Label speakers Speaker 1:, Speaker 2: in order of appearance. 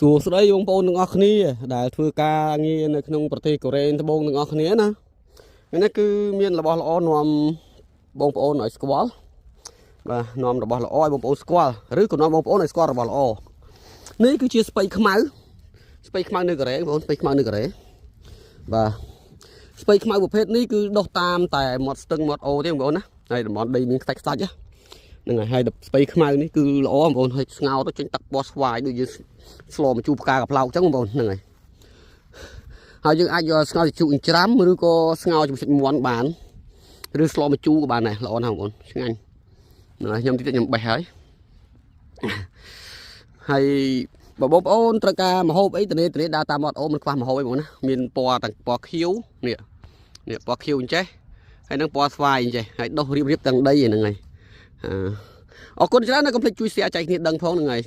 Speaker 1: សួស្តីបងប្អូនទាំងអស់គ្នាដែលធ្វើការងារនៅក្នុងប្រទេសកូរ៉េត្បូងទាំងអស់គ្នាណានេះគឺមានរបស់ល្អនាំបងប្អូនឲ្យស្គាល់បាទនាំរបស់ល្អឲ្យបងប្អូនស្គាល់ឬក៏នាំបងប្អូនឲ្យស្គាល់របស់ល្អនេះគឺជាស្ពៃខ្មៅនៅកូរ៉េបងប្អូនស្ពៃខ្មៅនៅកូរ៉េបាទស្ពៃខ្មៅប្រភេទនេះគឺដុះតាមតែមាត់ស្ទឹងមាត់អូទេបងប្អូនណាហើយតំបន់ដីមានខ្សាច់ហ្នឹងហើយស្ពៃខ្មៅនេះគឺល្អបងប្អូនហើយស្ងោរទៅចេញទឹកពណ៌ស្វាយដូចយើងស្លម្ជូរផ្កាកផ្លោកអញ្ចឹងបងប្អូនហ្នឹងហើយយើងអាចយកស្ងោរជូរអញ្ច្រាំឬក៏ស្ងោរជាមួយសាច់មាន់បានឬស្លម្ជូរក៏បានដែរល្អណាស់បងប្អូនឆ្ងាញ់ហ្នឹងហើយខ្ញុំតិចខ្ញុំបេះហើយបងប្អូនត្រូវការម្ហូបអីតនេដើរតាមមាត់អូមិនខ្វះម្ហូបអីបងប្អូនណាមានពណ៌ទាំងពណ៌ខៀវនេះពណ៌ខៀវអញ្ចេះហើយនឹងពណ៌ស្វាយអញ្ចេះហើយដុះរៀបទាំងដីហ្នឹងហើយអរគុណច្រើនណាស់កុំភ្លេចជួយ share ចែកគ្នាដឹងផងហ្នឹងហើយ